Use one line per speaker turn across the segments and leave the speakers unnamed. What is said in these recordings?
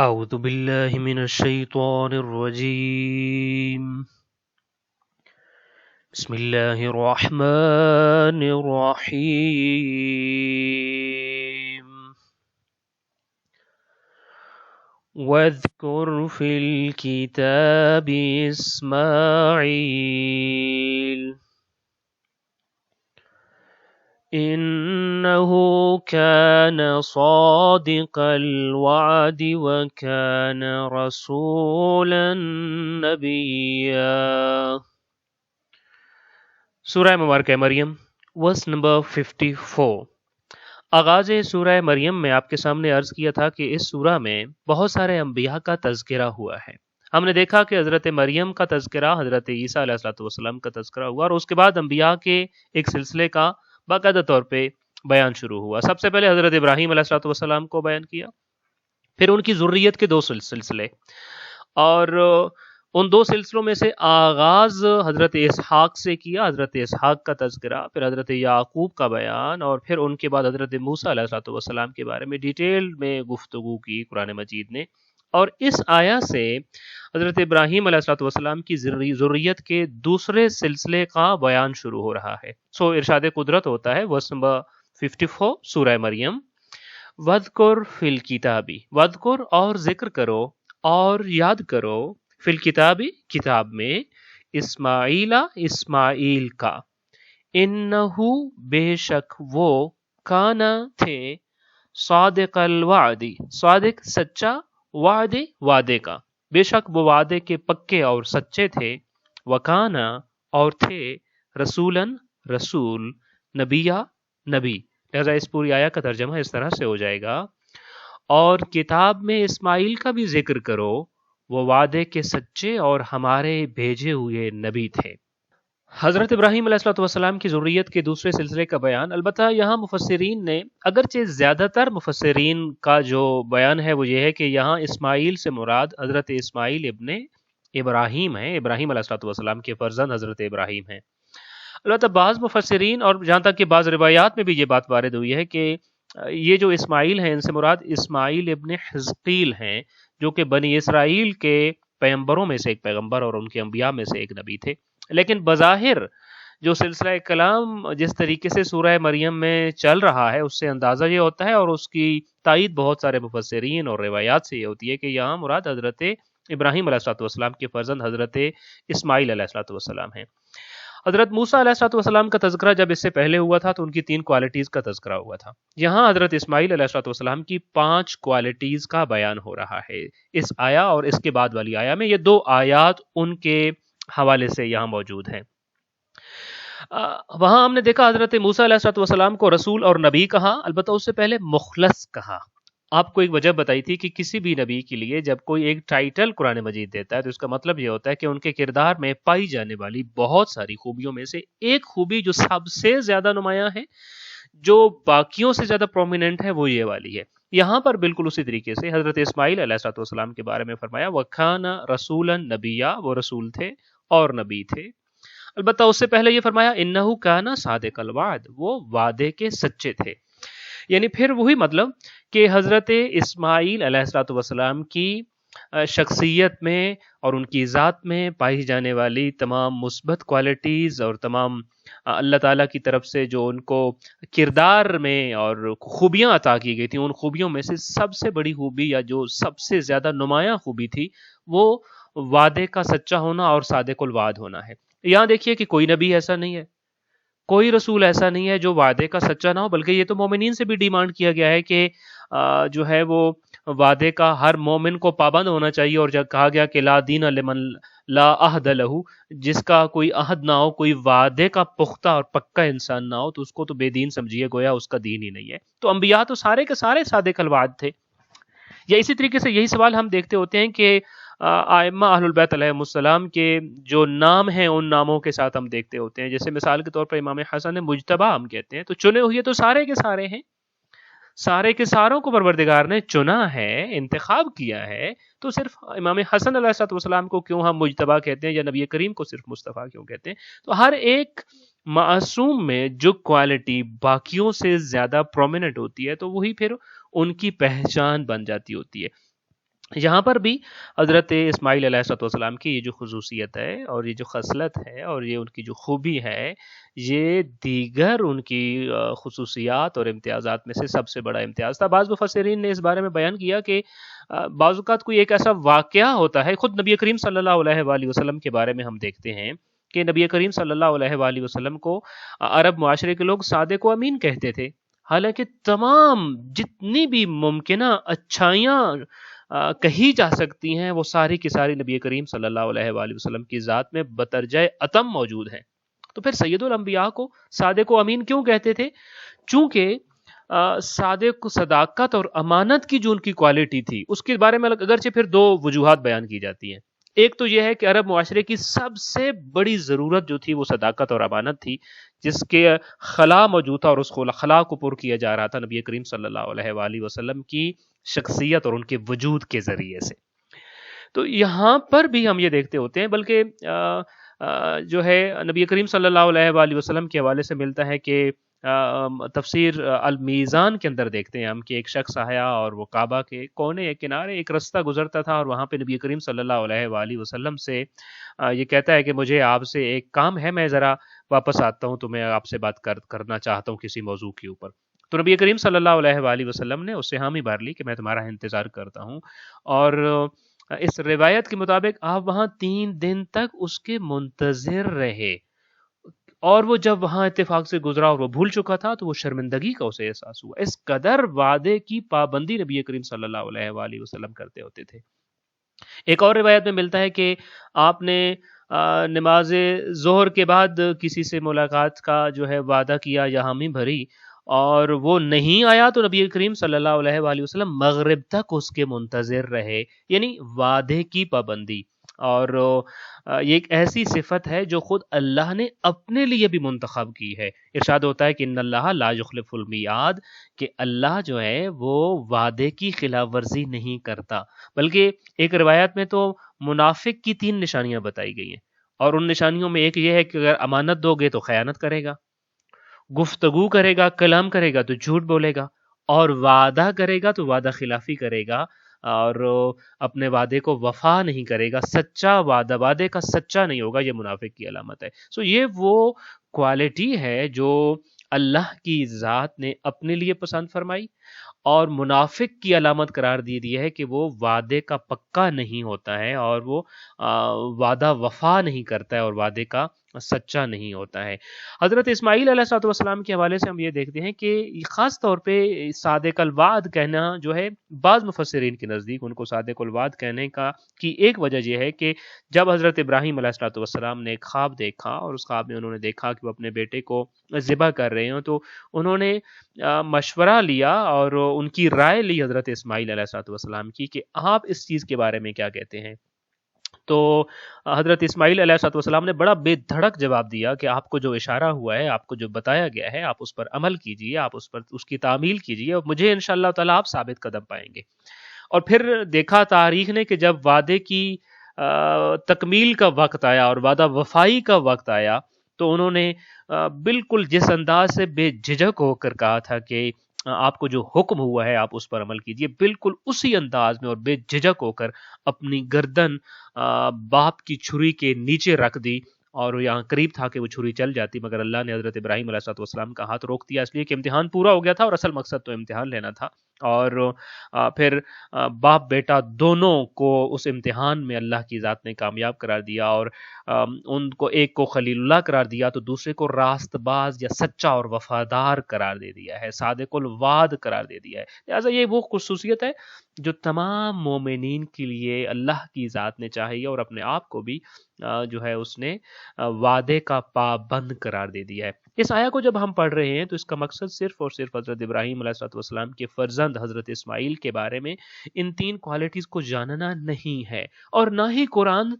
أعوذ بالله من الشيطان الرجيم. بسم الله الرحمن الرحيم. واذكر في الكتاب إسماعيل إنه كان صادق الوعد وكان رسولا نبيا. سورہ مبارکہ مریم ورس نمبر 54. آغاز سورہ مریم میں آپ کے سامنے عرض کیا تھا کہ اس سورہ میں بہت سارے انبیاء کا تذکرہ ہوا ہے. ہم نے دیکھا کہ حضرت مریم کا تذکرہ، حضرت عیسیٰ علیہ السلام کا تذکرہ ہوا، اور اس کے بعد انبیاء کے ایک سلسلے کا باقاعدہ طور پہ بیان شروع ہوا. سب سے پہلے حضرت ابراہیم علیہ السلام کو بیان کیا، پھر ان کی ذریت کے دو سلسلے، اور ان دو سلسلوں میں سے آغاز حضرت اسحاق سے کیا، حضرت اسحاق کا تذکرہ، پھر حضرت یعقوب کا بیان، اور پھر ان کے بعد حضرت موسیٰ علیہ السلام کے بارے میں ڈیٹیل میں گفتگو کی قرآن مجید نے. اور اس آیا سے حضرت ابراہیم علیہ السلام کی ذریت کے دوسرے سلسلے کا بیان شروع ہو رہا ہے. ارشاد قدرت ہوتا ہے ورس نمبر 54 سورہ مریم، وَذْكُرْ فِي الْكِتَابِ، وَذْكُرْ اور ذکر کرو اور یاد کرو، فی الکتاب کتاب میں، اسماعیل کا، انہو بے شک وہ، کانا تھے، صادق الوعد، صادق سچا، وعدے کا، بے شک وہ وعدے کے پکے اور سچے تھے، وکانا اور تھے، رسولاً رسول، نبی لہذا اس پوری آیا کا ترجمہ اس طرح سے ہو جائے گا، اور کتاب میں اسماعیل کا بھی ذکر کرو، وہ وعدے کے سچے اور ہمارے بھیجے ہوئے نبی تھے. حضرت ابراہیم علیہ السلام کی ذریت کے دوسرے سلسلے کا بیان، البتہ یہاں مفسرین نے، اگرچہ زیادہ تر مفسرین کا جو بیان ہے وہ یہ ہے کہ یہاں اسماعیل سے مراد حضرت اسماعیل ابن ابراہیم ہیں، ابراہیم علیہ السلام کے فرزند حضرت ابراہیم ہیں. البتہ بعض مفسرین، اور جہاں تک کہ بعض روایات میں بھی یہ بات وارد ہوئی ہے کہ یہ جو اسماعیل ہیں ان سے مراد اسماعیل ابن حزقیل ہیں، جو کہ بنی اسرائیل کے پیغمبروں میں سے ایک پیغمبر اور ان کے انبیاء میں سے ایک نبی تھے. لیکن بظاہر جو سلسلہ کلام جس طریقے سے سورہ مریم میں چل رہا ہے اس سے اندازہ یہ ہوتا ہے، اور اس کی تائید بہت سارے مفسرین اور روایات سے یہ ہوتی ہے کہ یہاں مراد حضرت ابراہیم علیہ السلام کے فرزند حضرت اسماعیل علیہ السلام ہیں. حضرت موسیٰ علیہ السلام کا تذکرہ جب اس سے پہلے ہوا تھا تو ان کی 3 کوالٹیز کا تذکرہ ہوا تھا. یہاں حضرت اسماعیل علیہ السلام کی 5 کوالٹیز کا بیان ہو رہا ہے اس آیا اور اس کے بعد والی آیا میں. یہ 2 آیات ان کے حوالے سے یہاں موجود ہیں. وہاں ہم نے دیکھا حضرت موسیٰ علیہ السلام کو رسول اور نبی کہا، البتہ اس سے پہلے مخلص کہا. آپ کو ایک وجہ بتائی تھی کہ کسی بھی نبی کے لیے جب کوئی ایک ٹائٹل قرآن مجید دیتا ہے تو اس کا مطلب یہ ہوتا ہے کہ ان کے کردار میں پائی جانے والی بہت ساری خوبیوں میں سے ایک خوبی جو سب سے زیادہ نمایاں ہے، جو باقیوں سے زیادہ پرومیننٹ ہے، وہ یہ والی ہے. یہاں پر بالکل اسی طریقے سے حضرت اسماعیل علیہ السلام کے بارے میں فرمایا وَكَانَ رَسُولًا نَبِيًّا، وہ رسول تھے اور نبی تھے. البتہ اس سے پہلے یہ فرمایا انہو کان صادق الوعد، وہ وعدے کے سچے تھے. یعنی پھر وہی مطلب کہ حضرت اسماعیل علیہ السلام کی شخصیت میں اور ان کی ذات میں پائی جانے والی تمام مثبت کوالٹیز اور تمام اللہ تعالیٰ کی طرف سے جو ان کو کردار میں اور خوبیاں عطا کی گئی تھیں، ان خوبیوں میں سے سب سے بڑی خوبی یا جو سب سے زیادہ نمایاں خوبی تھی وہ وعدے کا سچا ہونا اور صادق الوعد ہونا ہے. یہاں دیکھیے کہ کوئی نبی ایسا نہیں ہے، کوئی رسول ایسا نہیں ہے جو وعدے کا سچا نہ ہو، بلکہ یہ تو مومنین سے بھی ڈیمانڈ کیا گیا ہے کہ جو ہے وہ وعدے کا ہر مومن کو پابند ہونا چاہیے. اور جب کہا گیا کہ لا دین لمن لا عہد لہ، جس کا کوئی عہد نہ ہو، کوئی وعدے کا پختہ اور پکا انسان نہ ہو، تو اس کو تو بے دین سمجھیے، گویا اس کا دین ہی نہیں ہے. تو انبیاء تو سارے کے سارے صادق الوعد تھے. یا اسی طریقے سے یہی سوال ہم دیکھتے ہوتے ہیں کہ ائمہ اہل البیت علیہم السلام کے جو نام ہیں ان ناموں کے ساتھ ہم دیکھتے ہوتے ہیں. جیسے مثال کے طور پر امام حسن مجتبی ہم کہتے ہیں، تو چنے ہوئے تو سارے کے سارے ہیں، سارے کے ساروں کو پروردگار نے چنا ہے، انتخاب کیا ہے. تو صرف امام حسن علیہ السلام کو کیوں ہم مجتبی کہتے ہیں، یا نبی کریم کو صرف مصطفیٰ کیوں کہتے ہیں؟ تو ہر ایک معصوم میں جو کوالٹی باقیوں سے زیادہ پرومیننٹ ہوتی ہے تو وہی پھر ان کی پہچان بن جاتی ہوتی ہے. یہاں پر بھی حضرت اسماعیل علیہ السلام کی یہ جو خصوصیت ہے اور یہ جو خصلت ہے اور یہ ان کی جو خوبی ہے، یہ دیگر ان کی خصوصیات اور امتیازات میں سے سب سے بڑا امتیاز تھا۔ بعض مفسرین نے اس بارے میں بیان کیا کہ بعض اوقات کوئی ایک ایسا واقعہ ہوتا ہے، خود نبی کریم صلی اللہ علیہ وآلہ وسلم کے بارے میں ہم دیکھتے ہیں کہ نبی کریم صلی اللہ علیہ وآلہ وسلم کو عرب معاشرے کے لوگ صادق و امین کہتے تھے، حالانکہ تمام جتنی بھی ممکنہ اچھائیاں کہی جا سکتی ہیں وہ ساری کی ساری نبی کریم صلی اللہ علیہ وآلہ وسلم کی ذات میں بترجہ اتم موجود ہیں۔ تو پھر سید الانبیاء کو صادق و امین کیوں کہتے تھے؟ چونکہ صادق صداقت اور امانت کی جو ان کی کوالٹی تھی اس کے بارے میں اگرچہ پھر دو وجوہات بیان کی جاتی ہیں۔ ایک تو یہ ہے کہ عرب معاشرے کی سب سے بڑی ضرورت جو تھی وہ صداقت اور امانت تھی، جس کے خلا موجود تھا، اور اس خلا کو پر کیا جا رہا تھا نبی کریم صلی اللہ علیہ وآلہ وسلم کی شخصیت اور ان کے وجود کے ذریعے سے۔ تو یہاں پر بھی ہم یہ دیکھتے ہوتے ہیں، بلکہ جو ہے نبی کریم صلی اللہ علیہ وآلہ وسلم کے حوالے سے ملتا ہے کہ تفسیر المیزان کے اندر دیکھتے ہیں ہم کہ ایک شخص آیا اور وہ کعبہ کے کونے کنارے ایک رستہ گزرتا تھا، اور وہاں پہ نبی کریم صلی اللہ علیہ وآلہ وسلم سے یہ کہتا ہے کہ مجھے آپ سے ایک کام ہے، میں ذرا واپس آتا ہوں تو میں آپ سے بات کرنا چاہتا ہوں کسی موضوع کے اوپر۔ تو نبی کریم صلی اللہ علیہ وآلہ وسلم نے اس سے حامی بھر لی کہ میں تمہارا انتظار کرتا ہوں، اور اس روایت کے مطابق آپ وہاں 3 دن تک اس کے منتظر رہے، اور وہ جب وہاں اتفاق سے گزرا اور وہ بھول چکا تھا تو وہ شرمندگی کا اسے احساس ہوا۔ اس قدر وعدے کی پابندی نبی کریم صلی اللہ علیہ وآلہ وسلم کرتے ہوتے تھے۔ ایک اور روایت میں ملتا ہے کہ آپ نے نماز ظہر کے بعد کسی سے ملاقات کا جو ہے وعدہ کیا یا حامی بھری، اور وہ نہیں آیا تو نبی کریم صلی اللہ علیہ وآلہ وسلم مغرب تک اس کے منتظر رہے، یعنی وعدے کی پابندی۔ اور یہ ایک ایسی صفت ہے جو خود اللہ نے اپنے لیے بھی منتخب کی ہے۔ ارشاد ہوتا ہے کہ ان اللہ لا یخلف المیعاد، کہ اللہ جو ہے وہ وعدے کی خلاف ورزی نہیں کرتا۔ بلکہ ایک روایت میں تو منافق کی 3 نشانیاں بتائی گئی ہیں، اور ان نشانیوں میں ایک یہ ہے کہ اگر امانت دو گے تو خیانت کرے گا، گفتگو کرے گا، کلام کرے گا تو جھوٹ بولے گا، اور وعدہ کرے گا تو وعدہ خلافی کرے گا، اور اپنے وعدے کو وفا نہیں کرے گا، سچا وعدے کا سچا نہیں ہوگا، یہ منافق کی علامت ہے۔ سو یہ وہ کوالٹی ہے جو اللہ کی ذات نے اپنے لیے پسند فرمائی، اور منافق کی علامت قرار دی ہے کہ وہ وعدے کا پکا نہیں ہوتا ہے، اور وہ وعدہ وفا نہیں کرتا ہے، اور وعدے کا سچا نہیں ہوتا ہے۔ حضرت اسماعیل علیہ السلام کے حوالے سے ہم یہ دیکھتے ہیں کہ خاص طور پہ صادق الوعد کہنا جو ہے، بعض مفسرین کے نزدیک ان کو صادق الوعد کہنے کی ایک وجہ یہ ہے کہ جب حضرت ابراہیم علیہ السلام نے ایک خواب دیکھا، اور اس خواب میں انہوں نے دیکھا کہ وہ اپنے بیٹے کو ذبح کر رہے ہیں، تو انہوں نے مشورہ لیا اور ان کی رائے لی حضرت اسماعیل علیہ السلام کی کہ آپ اس چیز کے بارے میں کیا کہتے ہیں۔ تو حضرت اسماعیل علیہ السلام نے بڑا بے دھڑک جواب دیا کہ آپ کو جو اشارہ ہوا ہے، آپ کو جو بتایا گیا ہے، آپ اس پر عمل کیجئے، آپ اس کی تعمیل کیجئے، اور مجھے انشاءاللہ تعالی آپ ثابت قدم پائیں گے۔ اور پھر دیکھا تاریخ نے کہ جب وعدے کی تکمیل کا وقت آیا اور وعدہ وفائی کا وقت آیا، تو انہوں نے بالکل جس انداز سے بے جھجک ہو کر کہا تھا کہ آپ کو جو حکم ہوا ہے آپ اس پر عمل کیجئے، بالکل اسی انداز میں اور بے جھجک ہو کر اپنی گردن باپ کی چھری کے نیچے رکھ دی، اور یہاں قریب تھا کہ وہ چھری چل جاتی، مگر اللہ نے حضرت ابراہیم علیہ السلام کا ہاتھ روک دیا، اس لیے کہ امتحان پورا ہو گیا تھا، اور اصل مقصد تو امتحان لینا تھا۔ اور پھر باپ بیٹا دونوں کو اس امتحان میں اللہ کی ذات نے کامیاب قرار دیا، اور ان کو ایک کو خلیل اللہ قرار دیا تو دوسرے کو راست باز یا سچا اور وفادار قرار دے دیا ہے، صادق الوعد قرار دے دیا ہے۔ لہٰذا یہ وہ خصوصیت ہے جو تمام مومنین کے لیے اللہ کی ذات نے چاہیے، اور اپنے آپ کو بھی جو ہے اس نے وعدے کا پابند قرار دے دیا ہے۔ اس آیا کو جب ہم پڑھ رہے ہیں تو اس کا مقصد صرف اور صرف حضرت ابراہیم علیہ السلام کے فرزند حضرت اسماعیل کے بارے میں ان 3 کوالٹیز کو جاننا نہیں ہے، اور نہ ہی قرآن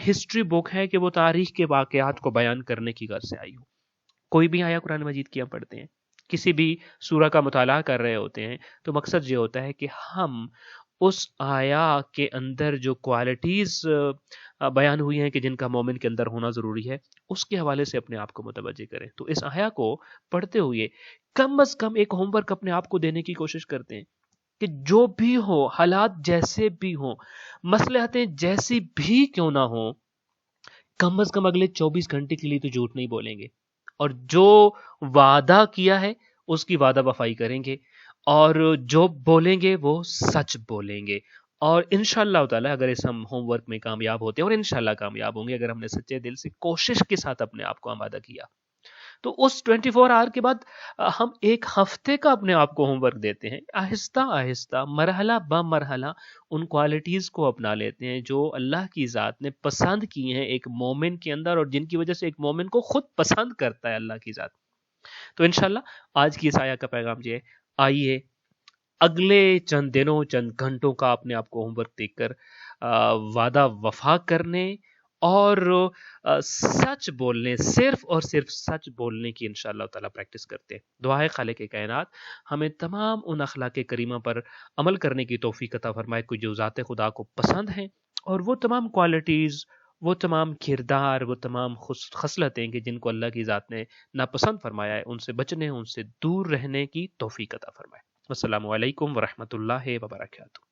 ہسٹری بک ہے کہ وہ تاریخ کے واقعات کو بیان کرنے کی غرض سے آئی ہو۔ کوئی بھی آیا قرآن مجید کی ہم پڑھتے ہیں، کسی بھی سورہ کا مطالعہ کر رہے ہوتے ہیں، تو مقصد یہ ہوتا ہے کہ ہم اس آیا کے اندر جو کوالٹیز بیان ہوئی ہیں کہ جن کا مومن کے اندر ہونا ضروری ہے، اس کے حوالے سے اپنے آپ کو متوجہ کریں۔ تو اس آیا کو پڑھتے ہوئے کم از کم ایک ہوم ورک اپنے آپ کو دینے کی کوشش کرتے ہیں کہ جو بھی ہو، حالات جیسے بھی ہوں، مصلحتیں جیسی بھی کیوں نہ ہوں، کم از کم اگلے 24 گھنٹے کے لیے تو جھوٹ نہیں بولیں گے، اور جو وعدہ کیا ہے اس کی وعدہ وفائی کریں گے، اور جو بولیں گے وہ سچ بولیں گے، اور انشاءاللہ تعالی اگر اس ہم ہوم ورک میں کامیاب ہوتے ہیں، اور انشاءاللہ کامیاب ہوں گے اگر ہم نے سچے دل سے کوشش کے ساتھ اپنے آپ کو آمادہ کیا، تو اس 24 آور کے بعد ہم ایک ہفتے کا اپنے آپ کو ہوم ورک دیتے ہیں، آہستہ آہستہ مرحلہ بہ مرحلہ ان کوالٹیز کو اپنا لیتے ہیں جو اللہ کی ذات نے پسند کی ہیں ایک مومن کے اندر، اور جن کی وجہ سے ایک مومن کو خود پسند کرتا ہے اللہ کی ذات۔ تو انشاءاللہ آج کی اس آیا کا پیغام یہ ہے، آئیے اگلے چند دنوں، چند گھنٹوں کا اپنے آپ کو ہوم ورک دیکھ کر وعدہ وفا کرنے اور سچ بولنے، صرف اور صرف سچ بولنے کی انشاءاللہ تعالی پریکٹس کرتے ہیں۔ دعا ہے خالق کائنات ہمیں تمام ان اخلاق کریمہ پر عمل کرنے کی توفیق عطا فرمائے کہ جو ذات خدا کو پسند ہیں، اور وہ تمام کوالٹیز، وہ تمام کردار، وہ تمام خصلتیں کہ جن کو اللہ کی ذات نے ناپسند فرمایا ہے، ان سے بچنے، ان سے دور رہنے کی توفیق عطا فرمائے۔ السلام علیکم ورحمۃ اللہ وبرکاتہ۔